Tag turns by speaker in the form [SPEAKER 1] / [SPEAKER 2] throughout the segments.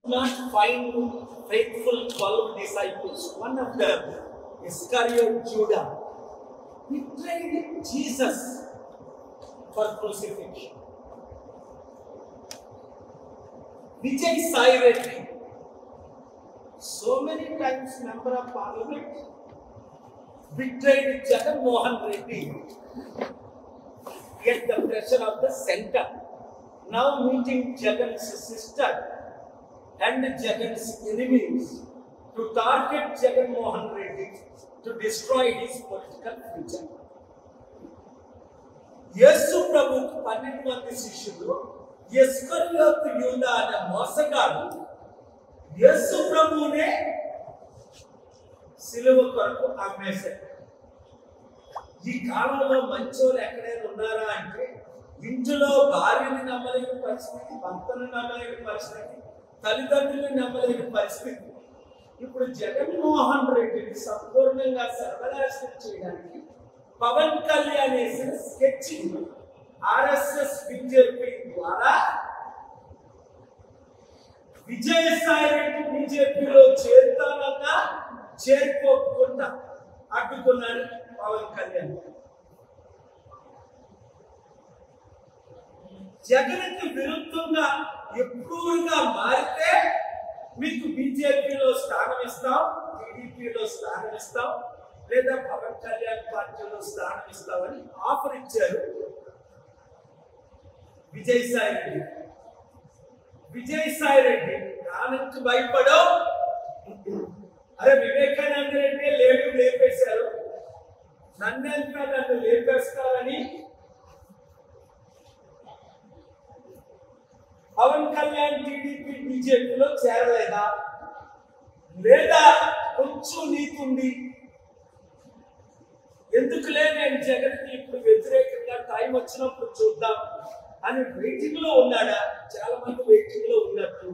[SPEAKER 1] not find faithful 12 disciples. One of them, Iscariot Judah, betrayed Jesus for crucifixion. Vijay Sai Reddy, so many times member of parliament, betrayed Jagan Mohan Reddy at the pressure of the center. Now meeting Jagan's sister and Jagan's enemies to target Jagan Mohan Reddy to destroy his political future. Yesu Prabhu 12 మంది శిష్యులు ఇస్కరియోతు యూదా అనే మోసగాడు యేసు ప్రభువునే సిలువ కొరకు అమ్మేశాడు. ఈ కాలంలో మంచోళ్ళు ఎక్కడైనా ఉన్నారా అంటే ఇంట్లో భార్యని నమ్మలేని పరిస్థితి, భర్తను నమ్మలేని పరిస్థితి, తల్లిదండ్రులను నమ్మలేని పరిస్థితి. ఇప్పుడు జగన్మోహన్ రెడ్డిని సంపూర్ణంగా సర్వనాశనం చేయడానికి పవన్ కళ్యాణ్ వేసిన స్కెచ్ ఆర్ఎస్ఎస్ బీజేపీ ద్వారా విజయసాయి రెడ్డి బీజేపీలో చేరుతానన్నా చేరుకోకుండా అడ్డుకున్నాడు పవన్ కళ్యాణ్. జగన్కి విరుద్ధంగా ఎప్పుడుగా మారితే మీకు బీజేపీలో స్థానం ఇస్తాం, టీడీపీలో స్థానం ఇస్తాం, లేదా పవన్ కళ్యాణ్ పార్టీలో స్థానం ఇస్తామని ఆఫర్ ఇచ్చారు విజయసాయి రెడ్డి. విజయసాయి రెడ్డి దానికి భయపడో, అరే వివేకానంద రెడ్డి లేపేశారు, నన్నంతా నన్ను లేపేస్తారని పవన్ కళ్యాణ్ టీడీపీ బీజేపీలో చేరలేదా, లేదా కొంచెం నీతుంది ఎందుకులే నేను జగన్కి ఇప్పుడు వ్యతిరేకంగా టైం వచ్చినప్పుడు చూద్దాం అని వెయిటింగ్ లో ఉన్నాడా? చాలా మంది వెయిటింగ్ లో ఉన్నట్టు.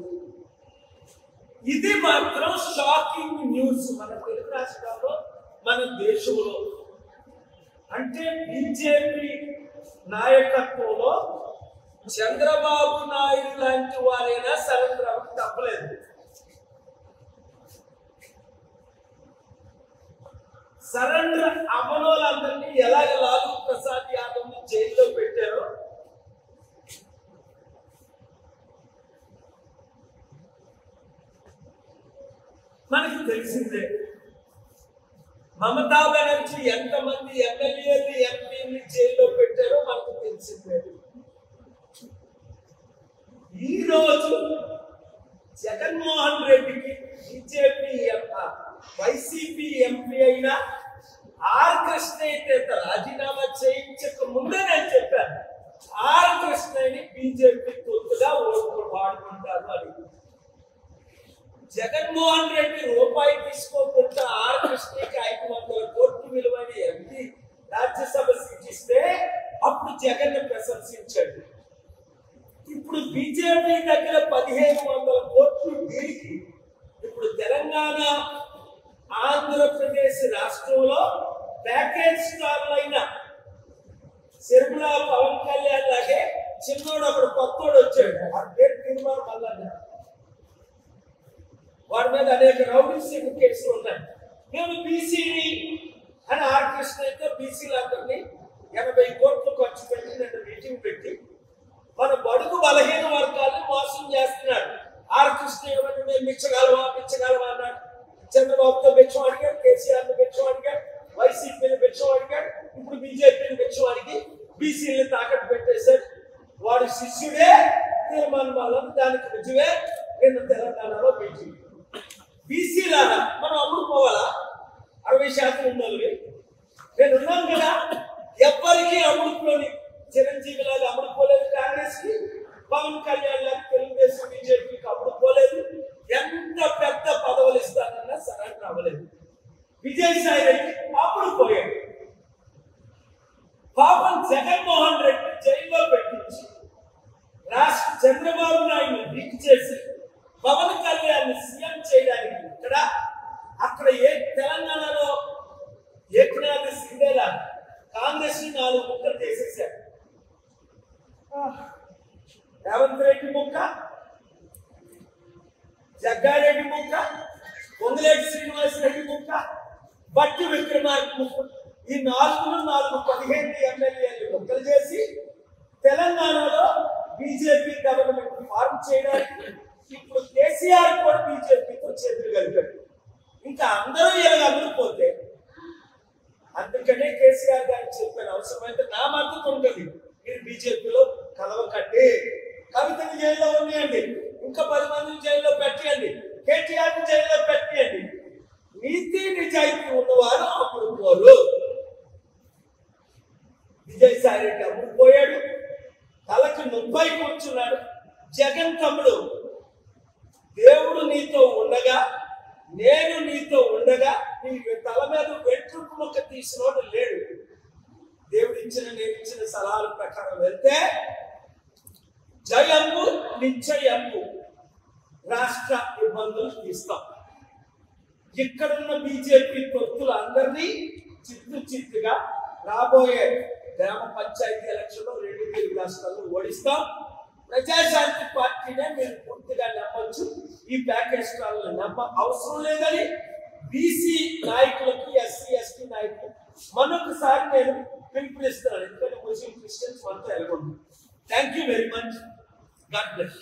[SPEAKER 1] ఇది మాత్రం షాకింగ్ న్యూస్ మన తెలుగు రాష్ట్రాల్లో, మన దేశంలో. అంటే బీజేపీ నాయకత్వంలో చంద్రబాబు నాయుడు లాంటి వారైనా సరెండర్ అవ్వక తప్పలేదు. సరెండర్ అవ్వనోళ్ళందరినీ ఎలాగ లాలూ ప్రసాద్ యాదవ్ ని జైల్లో పెట్టారో మనకి తెలిసిందే. మమతా బెనర్జీ ఎంతమంది ఎమ్మెల్యేలు ఎంపీని జైల్లో పెట్టారో మనకు తెలిసిందే. ఈ రోజు జగన్మోహన్ రెడ్డికి బీజేపీ వైసీపీ ఎంపీ అయిన ఆర్ కృష్ణయ్య రాజీనామా చేయించక ముందే నేను చెప్పాను, ఆర్ కృష్ణయ్యని బీజేపీ తొత్తుగా వాడుకుంటారు అని. జగన్మోహన్ రెడ్డి రూపాయి తీసుకోకుండా ఆర్ కృష్ణయ్యకి 500 కోట్ల విలువైన ఎంపీ రాజ్యసభ సీట్ ఇస్తే అప్పుడు జగన్ ప్రశంసించాడు. ఇప్పుడు బీజేపీ దగ్గర 1500 కోట్లు దీనికి ఇప్పుడు తెలంగాణ ఆంధ్రప్రదేశ్ రాష్ట్రంలో ప్యాకేజ్ స్టార్లైన శర్మిల పవన్ కళ్యాణ్ లాగే చిన్నోడు అప్పుడు కొత్తోడు వచ్చాడు, వాడి పేరు తీర్మానం మల్లన్న. వాడి మీద అనేక రౌడీ షీటర్ కేసులు ఉన్నాయి. మేము బీసీని అని ఆర్ కృష్ణయ్యతో బీసీలందరినీ 80 కోట్లు ఖర్చు పెట్టి నన్ను మీటింగ్ పెట్టి మన బడుగు బలహీన వర్గాన్ని మోసం చేస్తున్నాడు. ఆర్ కృష్ణయ్య మేము మిచ్చగలవా అన్నాడు. చంద్రబాబుతో మెచ్చం అడిగాడు, కేసీఆర్ని మెచ్చం అడిగాడు, వైసీపీని మెచ్చం అడిగాడు, ఇప్పుడు బీజేపీని మెచ్చం అడిగి బీసీని తాకట్టు పెట్టేశాడు. వాడి శిష్యుడే తీర్మానం వాళ్ళని దానికి రుజువే నిన్న తెలంగాణలో పెట్టి బీసీలాగా మనం అమ్ముడుపోవాలా? 60% ఉన్నోళ్ళవి నేను ఉన్నాను కదా, ఎవ్వరికీ అమ్ముడుపోని చిరంజీవి లాగా అమ్ముడుపోలేదు కాంగ్రెస్ కి, పవన్ కళ్యాణ్ లాగా తెలుగుదేశం బీజేపీకి అమ్ముడుపోలేదు. ఎంత పెద్ద పదవులు ఇస్తానన్నా సరెండర్ అవ్వలేదు. విజయసాయి రెడ్డి అప్పుడు పోయాడు. పాపం జగన్మోహన్ రెడ్డి జైల్లో పెట్టించి చంద్రబాబు నాయుడు లీక్ చేసి పవన్ కళ్యాణ్ సీఎం చేయడానికి అక్కడ తెలంగాణలో ఏకనాథ్ సిండేలా కాంగ్రెస్ ని 4 ముక్కలు చేసేసాడు. రేవంత్ రెడ్డి ముక్క జగ్గారెడ్డి ముక్క, పొంగులేటి శ్రీనివాసరెడ్డి ముక్క, బట్టి విక్రమార్క ముక్క, ఈ 15 ఎమ్మెల్యేలు ముక్కలు చేసి తెలంగాణలో బీజేపీ గవర్నమెంట్ ఫార్మ్ చేయడానికి ఇప్పుడు కేసీఆర్ కూడా బీజేపీతో చేతులు కలిపాడు. ఇంకా అందరూ ఇలా అమ్ముకుపోతే అందుకనే కేసీఆర్ గారికి చెప్పాను, అవసరమైతే నా మద్దతు ఉంటుంది, మీరు బీజేపీలో కలవకండి. కవితని జైల్లో ఉన్నాయండి, ఇంకా 10 మందిని జైల్లో పెట్టండి, కేటీఆర్ జైల్లో పెట్టండి. నీతి నిజాయితీ ఉన్నవారు అప్పుడు పోరు. విజయసాయి రెడ్డి అప్పుడు పోయాడు, తలకు 30 కూర్చున్నాడు. జగన్ తమ్ముడు, దేవుడు నీతో ఉండగా, నేను నీతో ఉండగా నీ తల మీద వెంట్రుకు మొక్క తీసినోడు లేడు. దేవుడు ఇచ్చిన నేను ఇచ్చిన సలహాల ప్రకారం వెళ్తే జయము నిశ్చయము రాష్ట్ర ఇబ్బందులు తీస్తాం. ఇక్కడున్న బీజేపీ తొత్తులు అందరినీ చిత్తుగా రాబోయే గ్రామ పంచాయతీ ఎలక్షన్ లో 2 తెలుగు రాష్ట్రాల్లో ఓడిస్తాం. ప్రజాశాంతి పార్టీనే మీరు పూర్తిగా నమ్మొచ్చు. ఈ ప్యాకేజ్ స్టార్లు నమ్మ అవసరం లేదని బీసీ నాయకులకి, ఎస్సీ ఎస్టీ నాయకులు మరొకసారి నేను పిలుపునిస్తున్నాను. ఎందుకంటే ముస్లిం క్రిస్టియన్స్ మనతో ఎలాగొంటారు. Thank you very much. God bless.